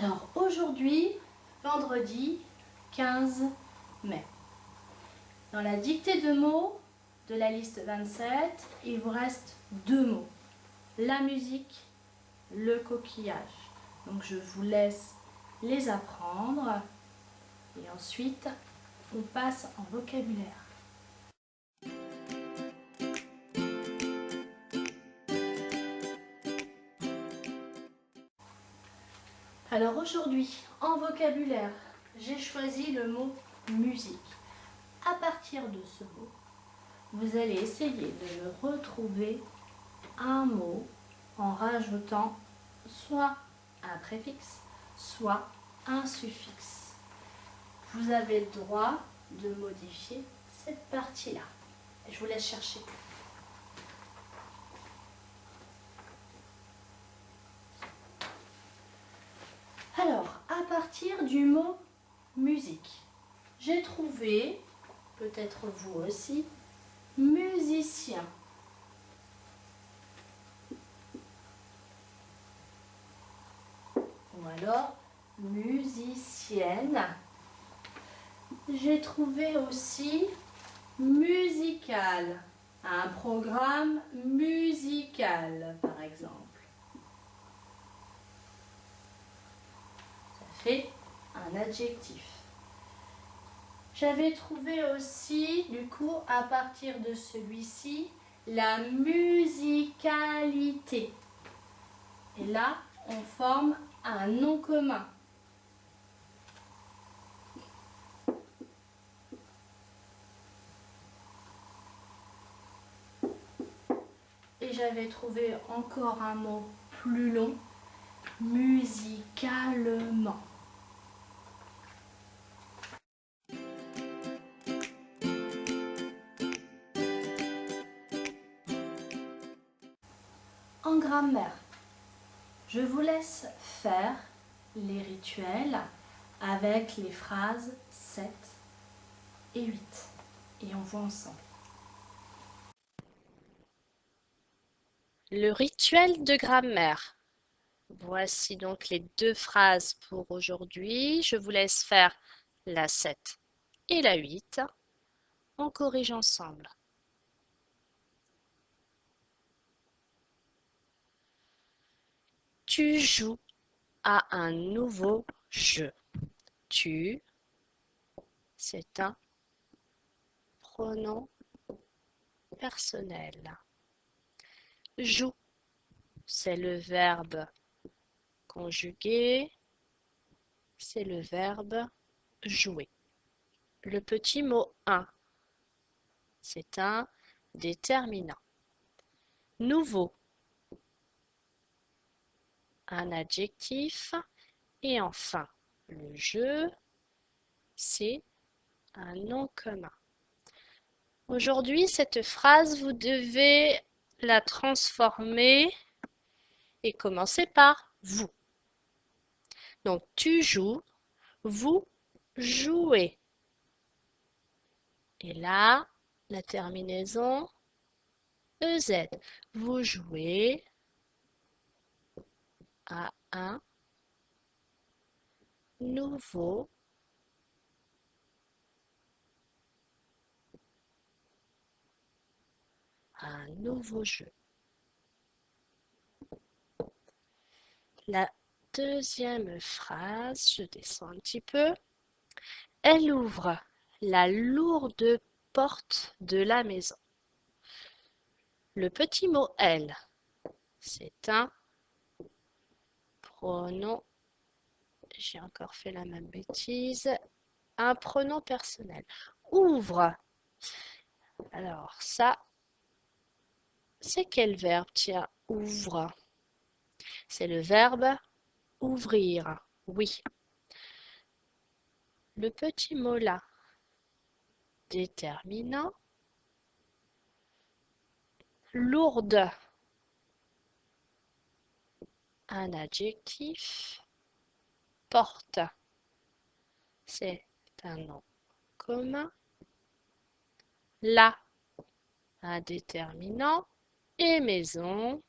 Alors aujourd'hui, vendredi 15 mai, dans la dictée de mots de la liste 27, il vous reste 2 mots, la musique, le coquillage. Donc je vous laisse les apprendre et ensuite on passe en vocabulaire. Alors aujourd'hui, en vocabulaire, j'ai choisi le mot musique. À partir de ce mot, vous allez essayer de me retrouver un mot en rajoutant soit un préfixe, soit un suffixe. Vous avez le droit de modifier cette partie-là. Je vous laisse chercher. Alors, à partir du mot musique, j'ai trouvé, peut-être vous aussi, musicien. Ou alors musicienne. J'ai trouvé aussi musical, un programme musical par exemple. Ça fait un adjectif. J'avais trouvé aussi, du coup, à partir de celui-ci, la musicalité. Et là, on forme un nom commun. Et j'avais trouvé encore un mot plus long, musicalement. En grammaire, je vous laisse faire les rituels avec les phrases 7 et 8. Et on voit ensemble. Le rituel de grammaire. Voici donc les 2 phrases pour aujourd'hui. Je vous laisse faire la 7 et la 8. On corrige ensemble. Tu joues à un nouveau jeu. Tu, c'est un pronom personnel. Joue, c'est le verbe conjugué, c'est le verbe jouer. Le petit mot un, c'est un déterminant. Nouveau, un adjectif. Et enfin, le jeu, c'est un nom commun. Aujourd'hui, cette phrase, vous devez la transformer et commencer par vous. Donc, tu joues, vous jouez. Et là, la terminaison EZ. Vous jouez à un nouveau jeu. La deuxième phrase, je descends un petit peu. Elle ouvre la lourde porte de la maison. Le petit mot elle, c'est un pronom. J'ai encore fait la même bêtise. Un pronom personnel. Ouvre. Alors ça, c'est quel verbe? Tiens, ouvre. C'est le verbe ouvrir. Oui. Le petit mot là, déterminant. Lourde. Un adjectif. Porte. C'est un nom commun. La. Un déterminant. Et maison.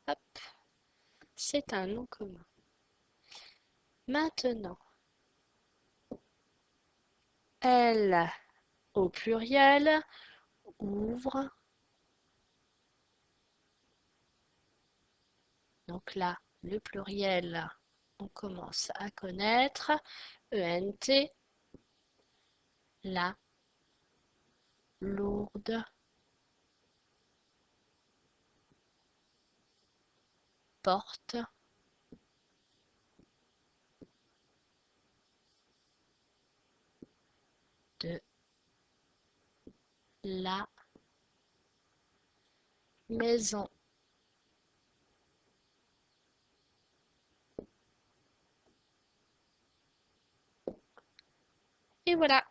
Hop. C'est un nom commun. Maintenant, elle au pluriel ouvre. Donc là, le pluriel, on commence à connaître. ENT, la, lourde, porte, de, la, maison. Et voilà.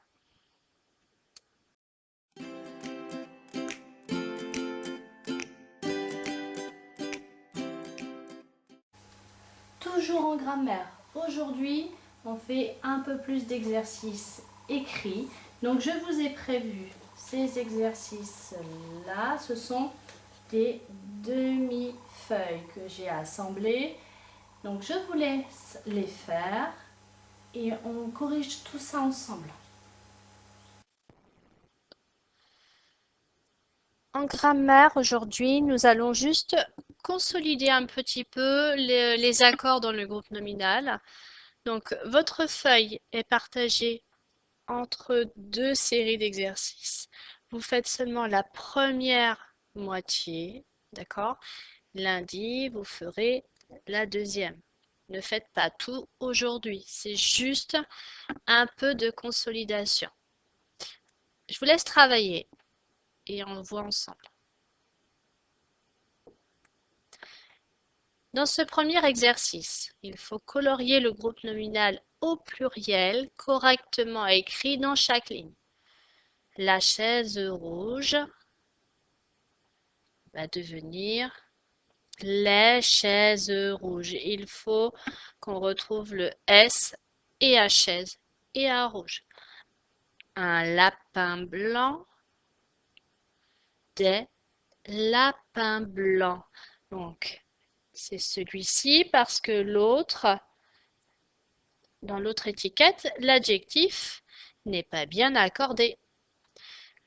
Toujours en grammaire. Aujourd'hui, on fait un peu plus d'exercices écrits. Donc, je vous ai prévu ces exercices-là. Ce sont des demi-feuilles que j'ai assemblées. Donc, je vous laisse les faire et on corrige tout ça ensemble. En grammaire, aujourd'hui, nous allons juste consolider un petit peu les accords dans le groupe nominal. Donc, votre feuille est partagée entre deux séries d'exercices. Vous faites seulement la première moitié, d'accord? Lundi, vous ferez la deuxième. Ne faites pas tout aujourd'hui, c'est juste un peu de consolidation. Je vous laisse travailler et on voit ensemble. Dans ce premier exercice, il faut colorier le groupe nominal au pluriel correctement écrit dans chaque ligne. La chaise rouge va devenir les chaises rouges. Il faut qu'on retrouve le S et à chaise et à rouge. Un lapin blanc, des lapins blancs. Donc, c'est celui-ci parce que l'autre, dans l'autre étiquette, l'adjectif n'est pas bien accordé.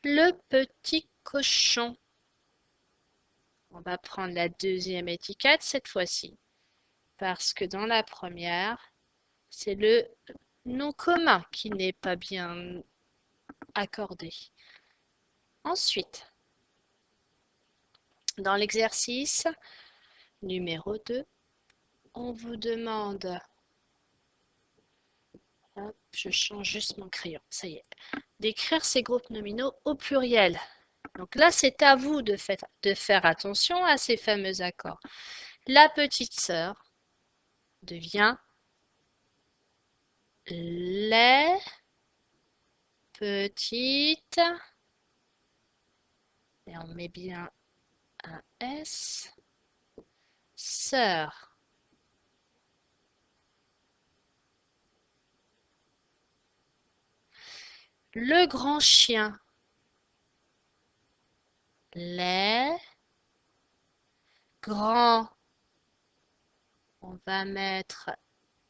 Le petit cochon. On va prendre la deuxième étiquette cette fois-ci parce que dans la première, c'est le nom commun qui n'est pas bien accordé. Ensuite, dans l'exercice numéro 2, on vous demande, hop, je change juste mon crayon, ça y est, d'écrire ces groupes nominaux au pluriel. Donc là, c'est à vous de faire attention à ces fameux accords. La petite sœur devient les petites, et on met bien un S, sœurs. Le grand chien, les grands. On va mettre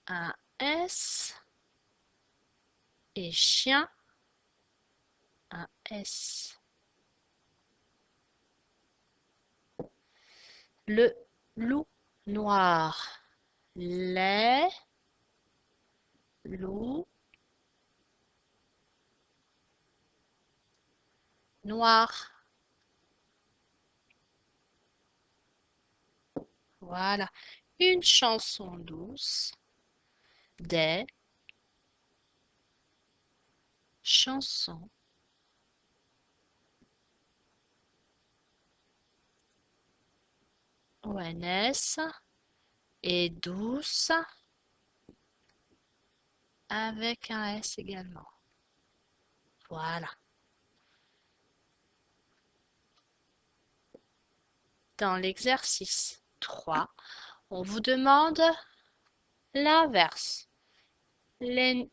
un S et chien, un S. Le loup noir, les loups noirs. Voilà, une chanson douce, des chansons. ONS et douce avec un S également. Voilà. Dans l'exercice 3, on vous demande l'inverse. Les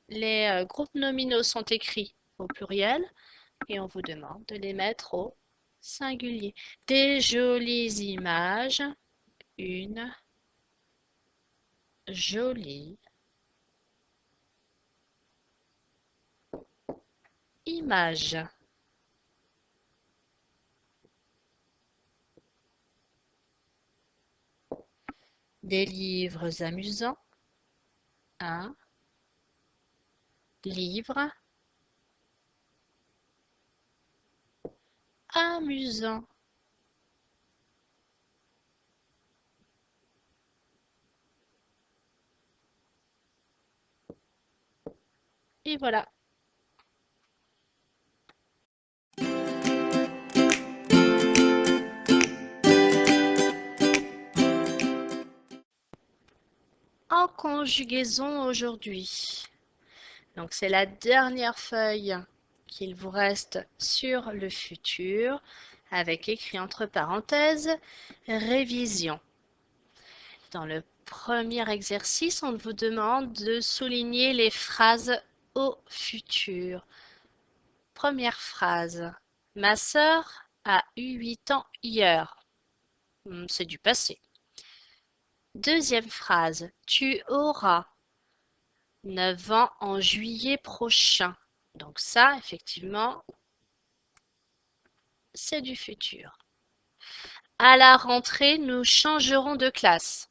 groupes nominaux sont écrits au pluriel et on vous demande de les mettre au singulier. Des jolies images, une jolie Image. Des livres amusants. Un livre amusant. Et voilà. En conjugaison aujourd'hui. Donc c'est la dernière feuille qu'il vous reste sur le futur, avec écrit entre parenthèses révision. Dans le premier exercice, on vous demande de souligner les phrases au futur. Première phrase. Ma sœur a eu 8 ans hier. C'est du passé. Deuxième phrase. Tu auras 9 ans en juillet prochain. Donc ça, effectivement, c'est du futur. À la rentrée, nous changerons de classe.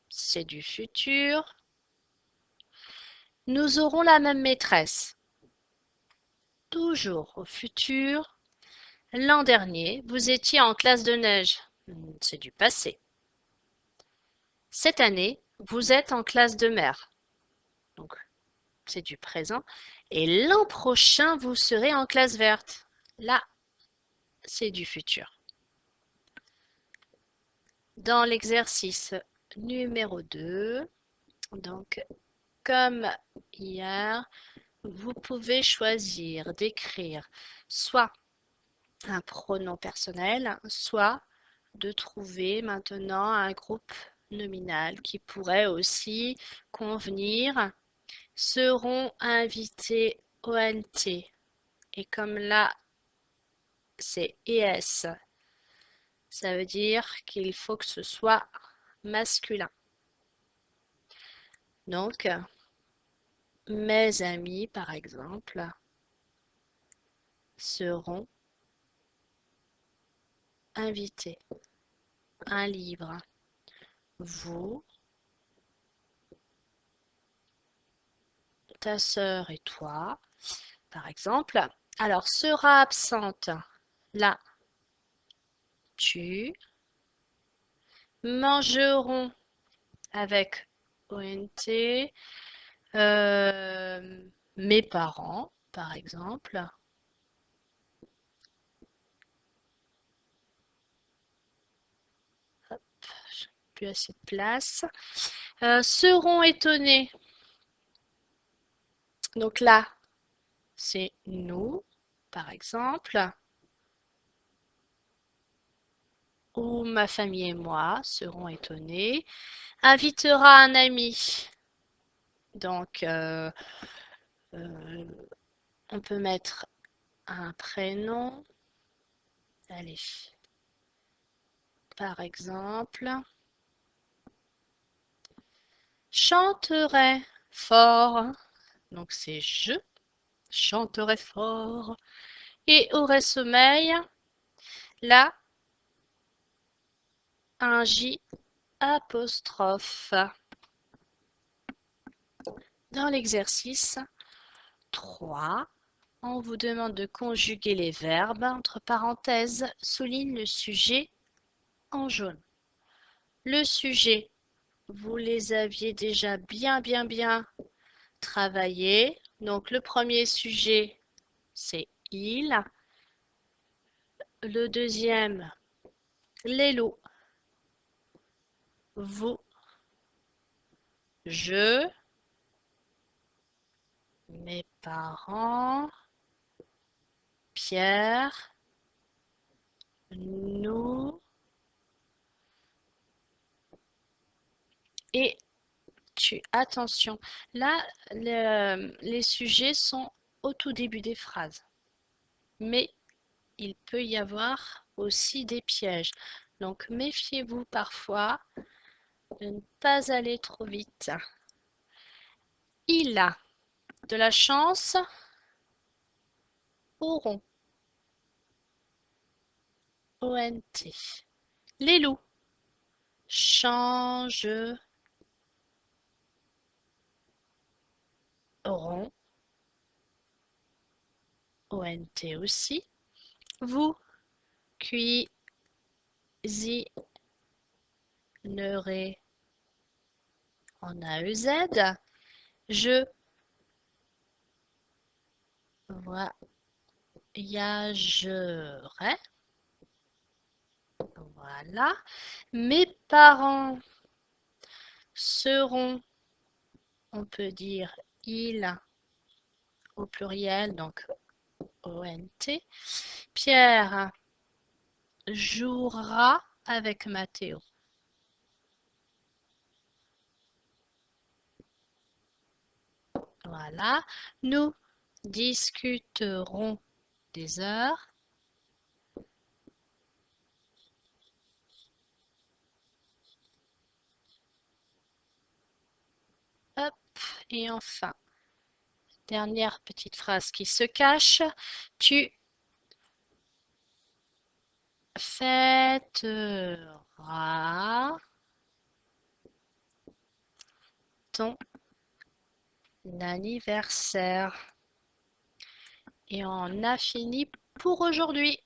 C'est du futur. Nous aurons la même maîtresse. Toujours au futur. L'an dernier, vous étiez en classe de neige. C'est du passé. Cette année, vous êtes en classe de mer. Donc, c'est du présent. Et l'an prochain, vous serez en classe verte. Là, c'est du futur. Dans l'exercice numéro 2, donc, comme hier, vous pouvez choisir d'écrire soit un pronom personnel, soit de trouver maintenant un groupe nominal qui pourrait aussi convenir. Seront invités ONT. Et comme là, c'est ES, ça veut dire qu'il faut que ce soit masculin. Donc, mes amis, par exemple, seront invités. Un livre. Vous, ta sœur et toi, par exemple. Alors, sera absente. Là, tu. Mangeront avec ONT. Mes parents, par exemple. Hop, j'ai plus assez de place. Seront étonnés. Donc là, c'est nous, par exemple. Ou ma famille et moi serons étonnés. Invitera un ami. Donc, on peut mettre un prénom. Allez. Par exemple, chanterai fort. Donc, c'est je chanterai fort. Et aurai sommeil. Là, un J apostrophe. Dans l'exercice 3, on vous demande de conjuguer les verbes. Entre parenthèses, souligne le sujet en jaune. Le sujet, vous les aviez déjà bien travaillés. Donc, le premier sujet, c'est il. Le deuxième, les loups. Vous, je, mes parents, Pierre, nous et tu. Attention, là, les sujets sont au tout début des phrases. Mais il peut y avoir aussi des pièges. Donc, méfiez-vous parfois de ne pas aller trop vite. Il a de la chance auront. ONT. Les loups. Changeront. ONT aussi. Vous cuisinerez en AEZ. Je voyagerai. Voilà. Mes parents seront, on peut dire ils au pluriel, donc ONT. Pierre jouera avec Mathéo. Voilà. Nous discuterons des heures. Hop. Et enfin, dernière petite phrase qui se cache. Tu fêteras ton anniversaire. Et on a fini pour aujourd'hui.